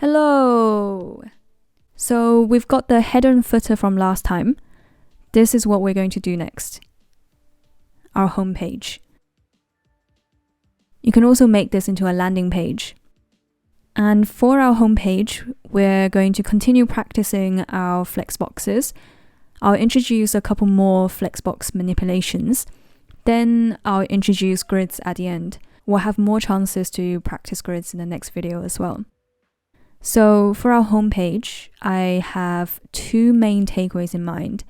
Hello! So we've got the header and footer from last time. This is what we're going to do next. Our home page. You can also make this into a landing page. And for our home page, we're going to continue practicing our flexboxes. I'll introduce a couple more flexbox manipulations. Then I'll introduce grids at the end. We'll have more chances to practice grids in the next video as well. So for our homepage, I have two main takeaways in mind.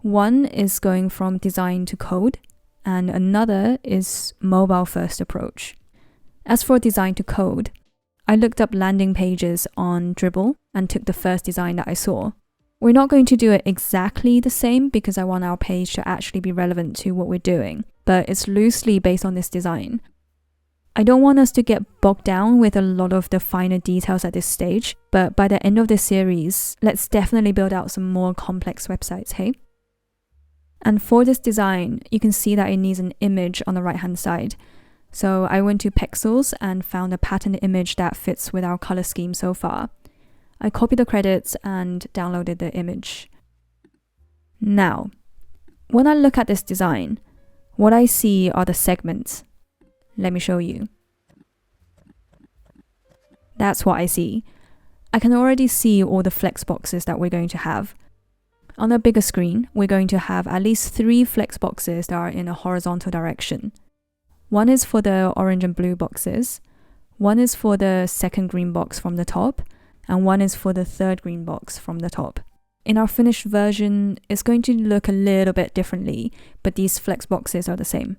One is going from design to code, and another is mobile first approach. As for design to code, I looked up landing pages on Dribble and took the first design that I saw. We're not going to do it exactly the same because I want our page to actually be relevant to what we're doing, but it's loosely based on this design. I don't want us to get bogged down with a lot of the finer details at this stage, but by the end of this series, let's definitely build out some more complex websites, hey? And for this design, you can see that it needs an image on the right-hand side. So I went to Pexels and found a patterned image that fits with our color scheme so far. I copied the credits and downloaded the image. Now, when I look at this design, what I see are the segments. Let me show you. That's what I see. I can already see all the flex boxes that we're going to have. On a bigger screen, we're going to have at least 3 flex boxes that are in a horizontal direction. One is for the orange and blue boxes, one is for the second green box from the top, and one is for the third green box from the top. In our finished version, it's going to look a little bit differently, but these flex boxes are the same.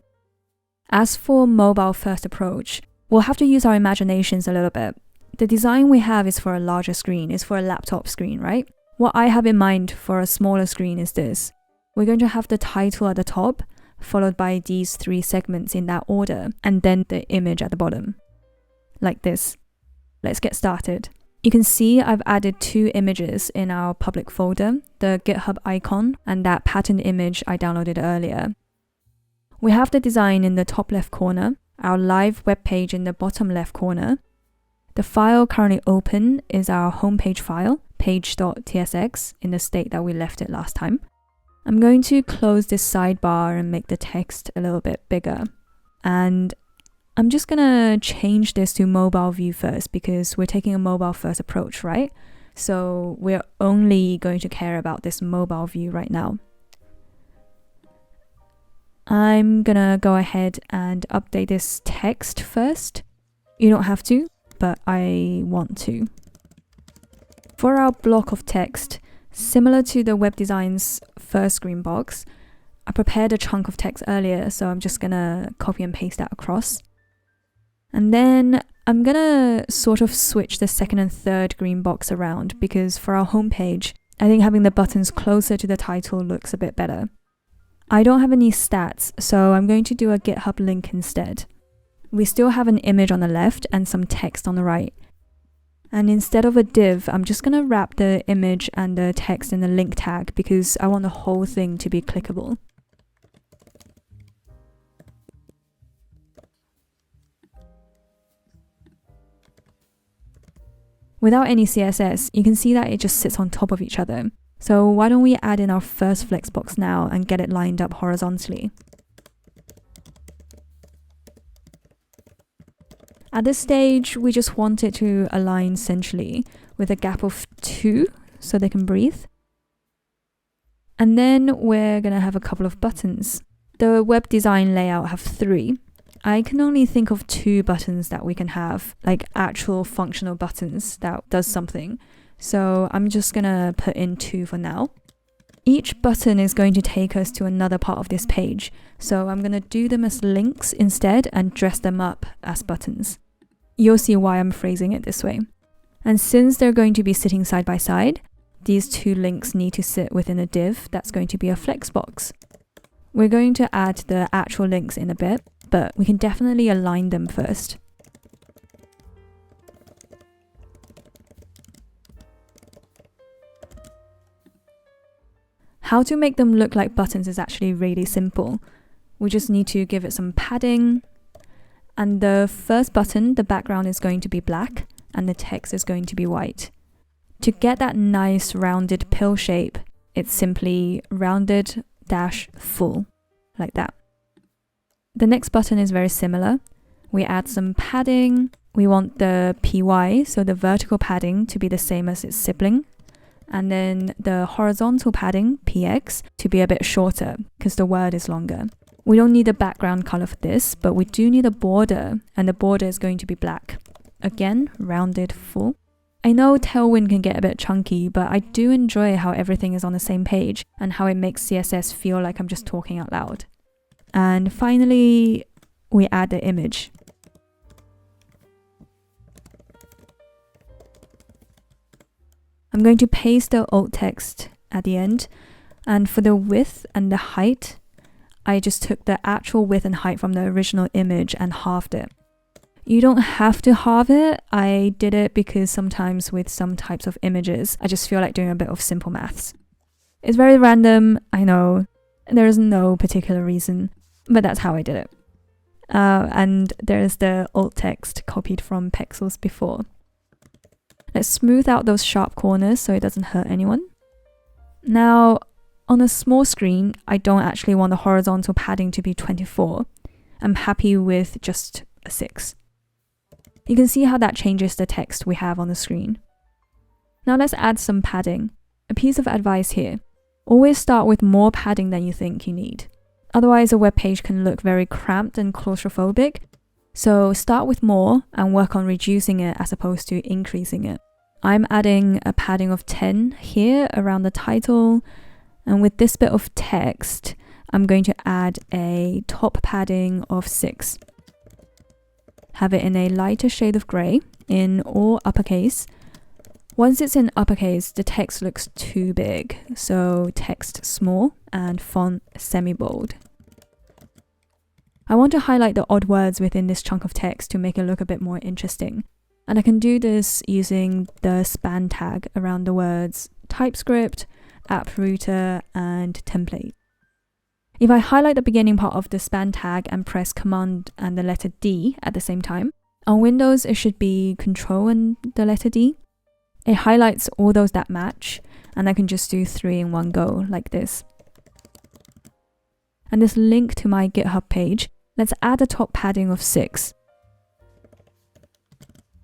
As for mobile first approach, we'll have to use our imaginations a little bit. The design we have is for a larger screen, is for a laptop screen, right? What I have in mind for a smaller screen is this. We're going to have the title at the top, followed by these 3 segments in that order, and then the image at the bottom. Like this. Let's get started. You can see I've added 2 images in our public folder, the GitHub icon and that patterned image I downloaded earlier. We have the design in the top left corner, our live web page in the bottom left corner. The file currently open is our homepage file, page.tsx, in the state that we left it last time. I'm going to close this sidebar and make the text a little bit bigger. And I'm just going to change this to mobile view first because we're taking a mobile first approach, right? So we're only going to care about this mobile view right now. I'm gonna go ahead and update this text first. You don't have to, but I want to. For our block of text, similar to the web design's first green box, I prepared a chunk of text earlier, so I'm just gonna copy and paste that across. And then I'm gonna sort of switch the second and third green box around because for our homepage, I think having the buttons closer to the title looks a bit better. I don't have any stats, so I'm going to do a GitHub link instead. We still have an image on the left and some text on the right. And instead of a div, I'm just going to wrap the image and the text in the link tag because I want the whole thing to be clickable. Without any CSS, you can see that it just sits on top of each other. So why don't we add in our first flexbox now and get it lined up horizontally. At this stage, we just want it to align centrally with a gap of 2 so they can breathe. And then we're going to have a couple of buttons. The web design layout have 3. I can only think of 2 buttons that we can have, like actual functional buttons that does something. So I'm just gonna put in 2 for now. Each button is going to take us to another part of this page. So I'm gonna do them as links instead and dress them up as buttons. You'll see why I'm phrasing it this way. And since they're going to be sitting side by side, these 2 links need to sit within a div that's going to be a flexbox. We're going to add the actual links in a bit, but we can definitely align them first. How to make them look like buttons is actually really simple. We just need to give it some padding. And the first button, the background is going to be black, and the text is going to be white. To get that nice rounded pill shape, it's simply rounded-full, like that. The next button is very similar. We add some padding. We want the PY, so the vertical padding, to be the same as its sibling. And then the horizontal padding, PX, to be a bit shorter because the word is longer. We don't need a background color for this, but we do need a border, and the border is going to be black. Again, rounded full. I know Tailwind can get a bit chunky, but I do enjoy how everything is on the same page and how it makes CSS feel like I'm just talking out loud. And finally, we add the image. I'm going to paste the alt text at the end, and for the width and the height, I just took the actual width and height from the original image and halved it. You don't have to halve it. I did it because sometimes with some types of images, I just feel like doing a bit of simple maths. It's very random, I know. There is no particular reason, but that's how I did it. And there's the alt text copied from Pexels before. Let's smooth out those sharp corners so it doesn't hurt anyone. Now, on a small screen, I don't actually want the horizontal padding to be 24. I'm happy with just a 6. You can see how that changes the text we have on the screen. Now let's add some padding. A piece of advice here. Always start with more padding than you think you need. Otherwise, a web page can look very cramped and claustrophobic. So start with more and work on reducing it as opposed to increasing it. I'm adding a padding of 10 here around the title. And with this bit of text, I'm going to add a top padding of 6. Have it in a lighter shade of grey, in all uppercase. Once it's in uppercase, the text looks too big. So text small and font semi-bold. I want to highlight the odd words within this chunk of text to make it look a bit more interesting. And I can do this using the span tag around the words TypeScript, app router, and template. If I highlight the beginning part of the span tag and press Command and the letter D at the same time, on Windows it should be Control and the letter D. It highlights all those that match, and I can just do 3 in one go, like this. And this link to my GitHub page, let's add a top padding of 6.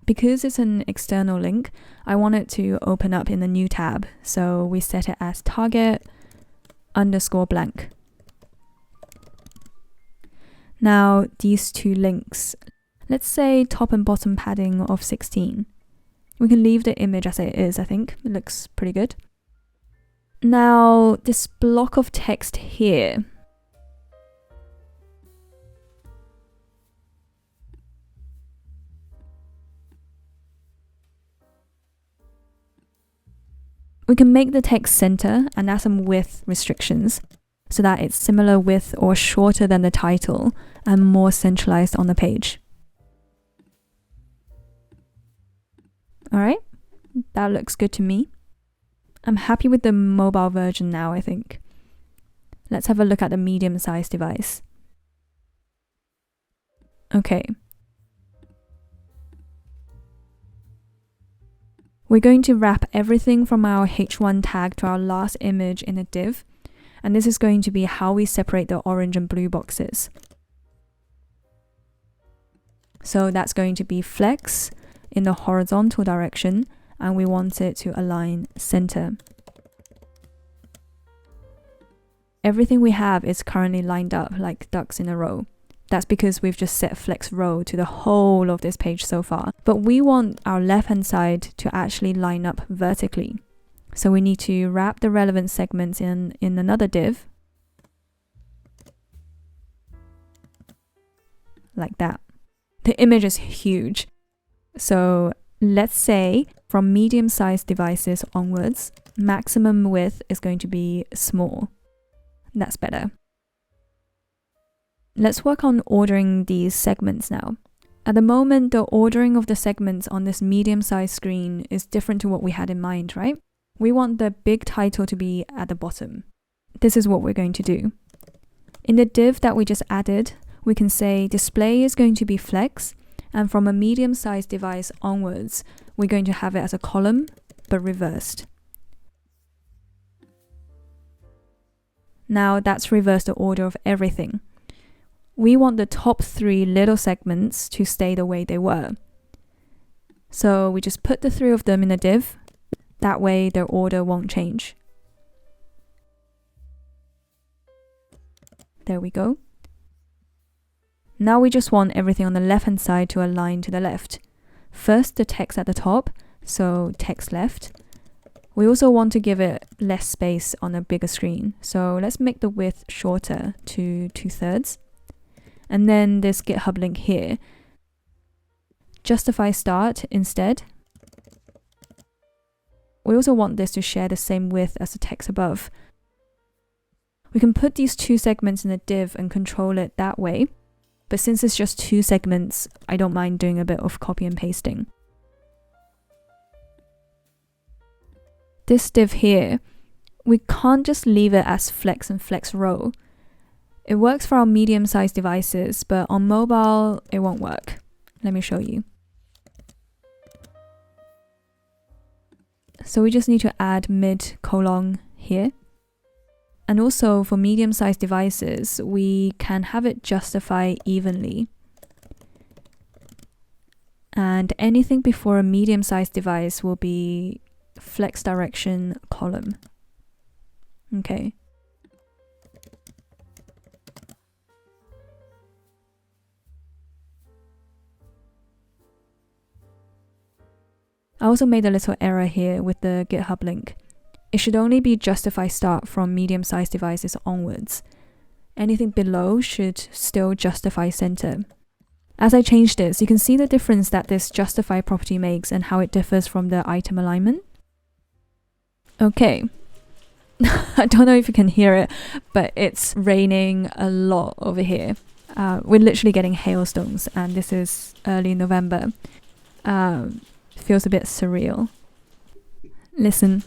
Because it's an external link, I want it to open up in the new tab, so we set it as target_blank. Now, these two links, let's say top and bottom padding of 16. We can leave the image as it is, I think. It looks pretty good. Now, this block of text here, we can make the text center and add some width restrictions so that it's similar width or shorter than the title and more centralized on the page. Alright, that looks good to me. I'm happy with the mobile version now, I think. Let's have a look at the medium-sized device. Okay. We're going to wrap everything from our h1 tag to our last image in a div, and this is going to be how we separate the orange and blue boxes. So that's going to be flex in the horizontal direction, and we want it to align center. Everything we have is currently lined up like ducks in a row. That's because we've just set flex row to the whole of this page so far. But we want our left-hand side to actually line up vertically. So we need to wrap the relevant segments in another div. Like that. The image is huge. So let's say from medium-sized devices onwards, maximum width is going to be small. That's better. Let's work on ordering these segments now. At the moment, the ordering of the segments on this medium-sized screen is different to what we had in mind, right? We want the big title to be at the bottom. This is what we're going to do. In the div that we just added, we can say display is going to be flex, And from a medium-sized device onwards, we're going to have it as a column, but reversed. Now that's reversed the order of everything. We want the top 3 little segments to stay the way they were. So we just put the 3 of them in a div. That way their order won't change. There we go. Now we just want everything on the left-hand side to align to the left. First, the text at the top, so text left. We also want to give it less space on a bigger screen. So let's make the width shorter to 2/3. And then this GitHub link here. Justify start instead. We also want this to share the same width as the text above. We can put these 2 segments in a div and control it that way. But since it's just 2 segments, I don't mind doing a bit of copy and pasting. This div here, we can't just leave it as flex and flex row. It works for our medium-sized devices, but on mobile, it won't work. Let me show you. So we just need to add mid:" here. And also for medium-sized devices, we can have it justify evenly. And anything before a medium-sized device will be flex direction column. Okay. I also made a little error here with the GitHub link. It should only be justify start from medium-sized devices onwards. Anything below should still justify center. As I change this, you can see the difference that this justify property makes and how it differs from the item alignment. Okay. I don't know if you can hear it, but it's raining a lot over here. We're literally getting hailstones, and this is early November. Feels a bit surreal. Listen.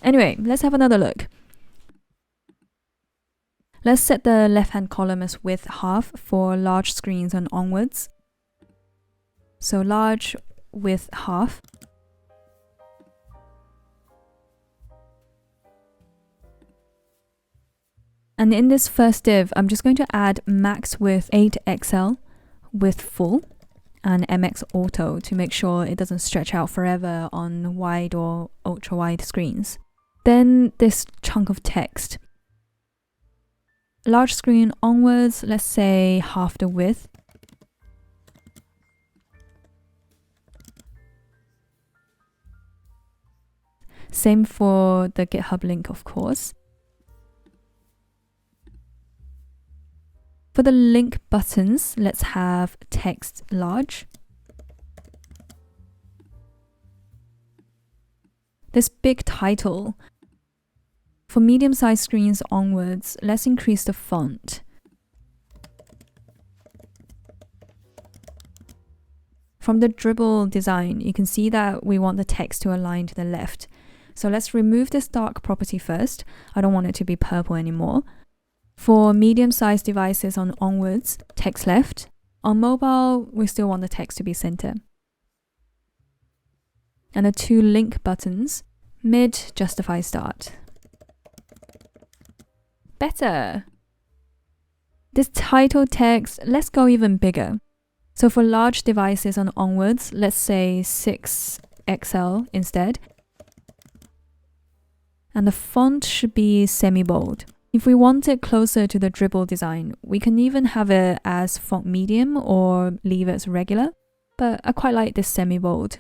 Anyway, let's have another look. Let's set the left-hand column as width half for large screens and onwards. So large width half. And in this first div, I'm just going to add max width 8XL width full and MX auto to make sure it doesn't stretch out forever on wide or ultra wide screens. Then this chunk of text. Large screen onwards, let's say half the width. Same for the GitHub link, of course. For the link buttons, let's have text large. This big title. For medium-sized screens onwards, let's increase the font. From the dribble design, you can see that we want the text to align to the left. So let's remove this dark property first. I don't want it to be purple anymore. For medium-sized devices on onwards, text left. On mobile, we still want the text to be center. And the 2 link buttons, mid, justify start. Better. This title text, let's go even bigger. So for large devices on onwards, let's say 6XL instead. And the font should be semi-bold. If we want it closer to the dribble design, we can even have it as font medium or leave it as regular, but I quite like this semi-bold.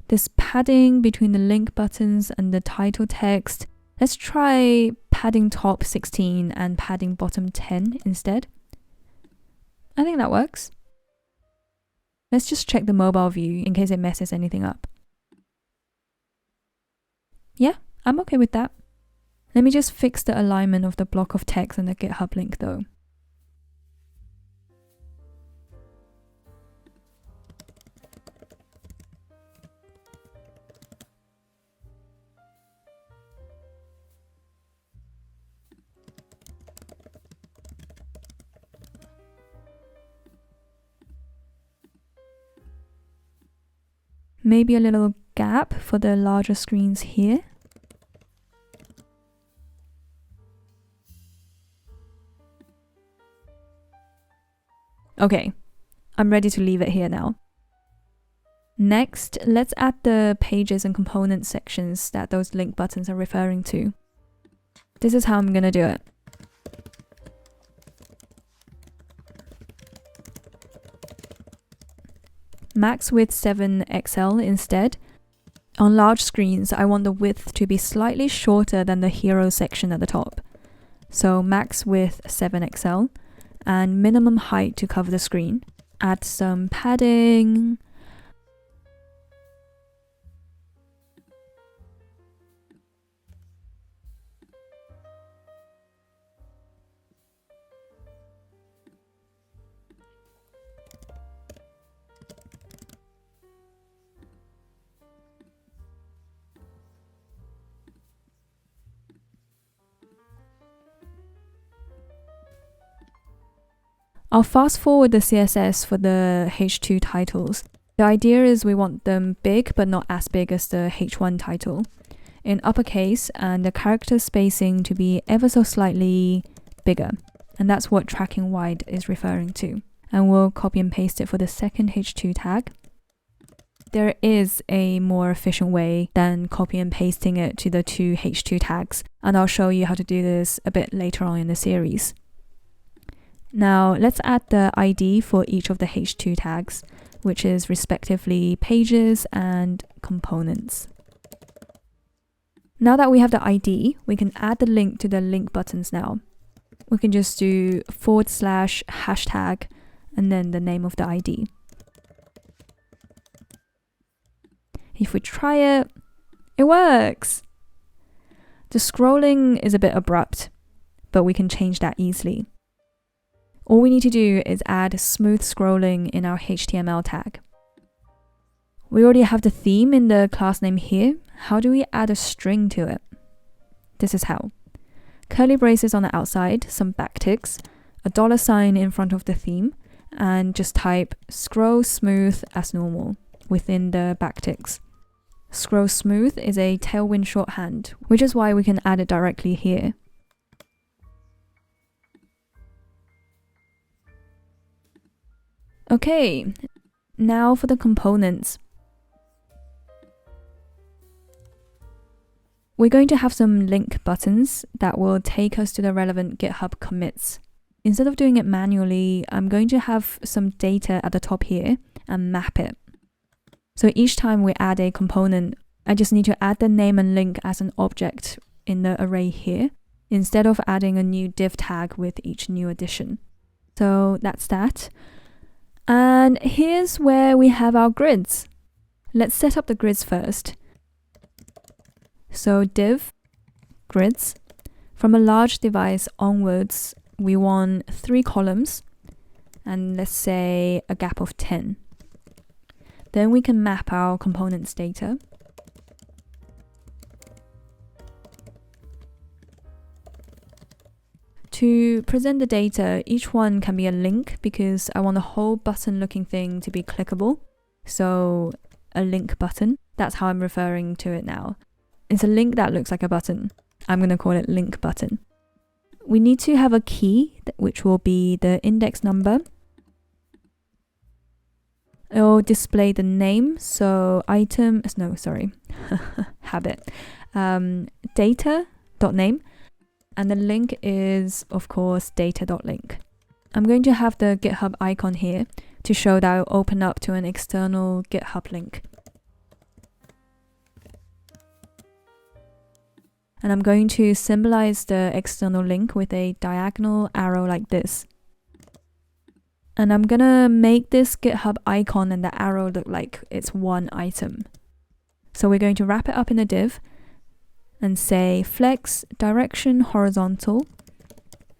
This padding between the link buttons and the title text, let's try padding top 16 and padding bottom 10 instead. I think that works. Let's just check the mobile view in case it messes anything up. Yeah, I'm okay with that. Let me just fix the alignment of the block of text and the GitHub link though. Maybe a little gap for the larger screens here. Okay, I'm ready to leave it here now. Next, let's add the pages and components sections that those link buttons are referring to. This is how I'm gonna do it. Max width 7XL instead. On large screens, I want the width to be slightly shorter than the hero section at the top. So max width 7XL and minimum height to cover the screen. Add some padding. I'll fast forward the CSS for the H2 titles. The idea is we want them big, but not as big as the H1 title, in uppercase, and the character spacing to be ever so slightly bigger. And that's what tracking wide is referring to. And we'll copy and paste it for the second H2 tag. There is a more efficient way than copy and pasting it to the two H2 tags, and I'll show you how to do this a bit later on in the series. Now let's add the ID for each of the H2 tags, which is respectively pages and components. Now that we have the ID, we can add the link to the link buttons now. We can just do /# and then the name of the ID. If we try it, it works! The scrolling is a bit abrupt, but we can change that easily. All we need to do is add smooth scrolling in our HTML tag. We already have the theme in the class name here. How do we add a string to it? This is how. Curly braces on the outside, some backticks, a $sign in front of the theme, and just type scroll smooth as normal within the backticks. Scroll smooth is a Tailwind shorthand, which is why we can add it directly here. Okay, now for the components. We're going to have some link buttons that will take us to the relevant GitHub commits. Instead of doing it manually, I'm going to have some data at the top here and map it. So each time we add a component, I just need to add the name and link as an object in the array here, instead of adding a new div tag with each new addition. So that's that. And here's where we have our grids. Let's set up the grids first. So div, grids. From a large device onwards, we want 3 columns and let's say a gap of 10. Then we can map our components data. To present the data, each one can be a link because I want the whole button looking thing to be clickable. So a link button, that's how I'm referring to it now. It's a link that looks like a button. I'm going to call it link button. We need to have a key, which will be the index number. It'll display the name, so habit, data.name. And the link is, of course, data.link. I'm going to have the GitHub icon here to show that I'll open up to an external GitHub link. And I'm going to symbolize the external link with a diagonal arrow like this. And I'm gonna make this GitHub icon and the arrow look like it's one item. So we're going to wrap it up in a div and say flex direction horizontal.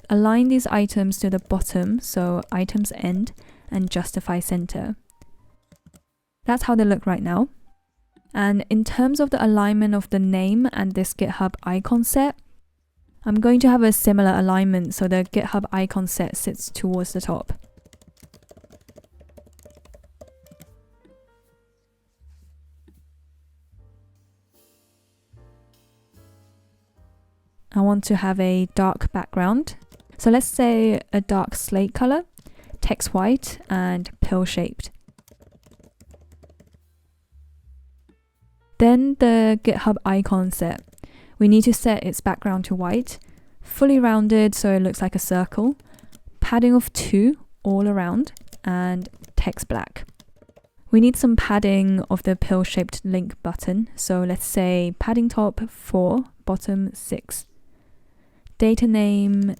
Align these items to the bottom, so items end, and justify center. That's how they look right now. And in terms of the alignment of the name and this GitHub icon set, I'm going to have a similar alignment so the GitHub icon set sits towards the top. I want to have a dark background. So let's say a dark slate color, text white, and pill-shaped. Then the GitHub icon set. We need to set its background to white, fully rounded so it looks like a circle, padding of 2 all around, and text black. We need some padding of the pill-shaped link button, so let's say padding top 4, bottom 6. Data name,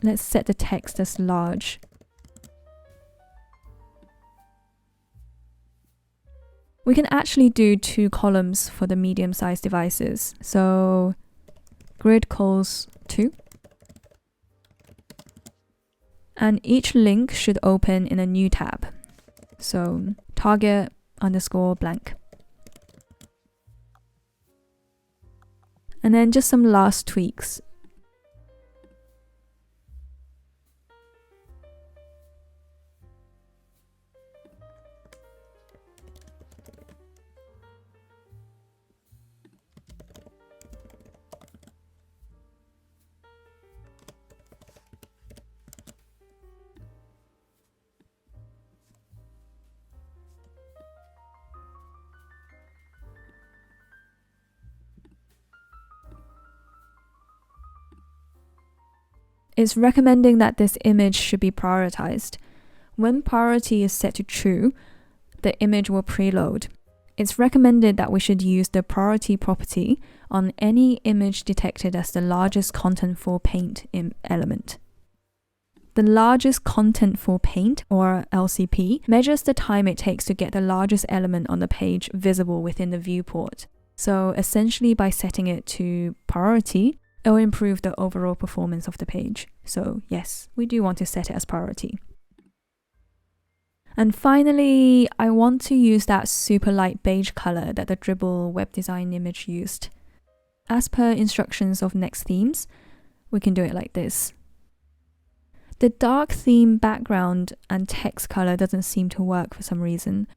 let's set the text as large. We can actually do 2 columns for the medium-sized devices, so grid calls 2. And each link should open in a new tab. So target _ blank. And then just some last tweaks. It's recommending that this image should be prioritized. When priority is set to true, the image will preload. It's recommended that we should use the priority property on any image detected as the largest contentful paint element. The largest contentful paint, or LCP, measures the time it takes to get the largest element on the page visible within the viewport. So essentially by setting it to priority, it will improve the overall performance of the page. So yes, we do want to set it as priority. And finally, I want to use that super light beige color that the Dribble web design image used. As per instructions of Next themes, we can do it like this. The dark theme background and text color doesn't seem to work for some reason.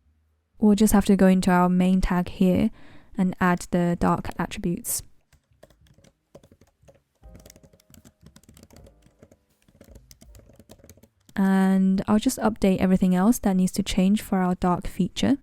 We'll just have to go into our main tag here and add the dark attributes. And I'll just update everything else that needs to change for our dark feature.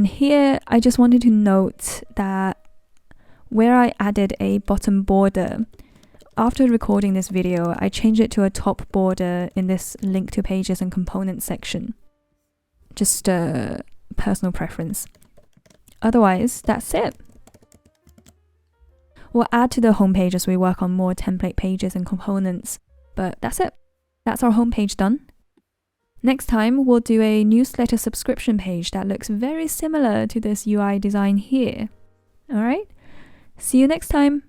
And here, I just wanted to note that where I added a bottom border, after recording this video, I changed it to a top border in this link to pages and components section. Just a personal preference. Otherwise, that's it. We'll add to the homepage as we work on more template pages and components, but that's it. That's our homepage done. Next time, we'll do a newsletter subscription page that looks very similar to this UI design here. Alright? See you next time!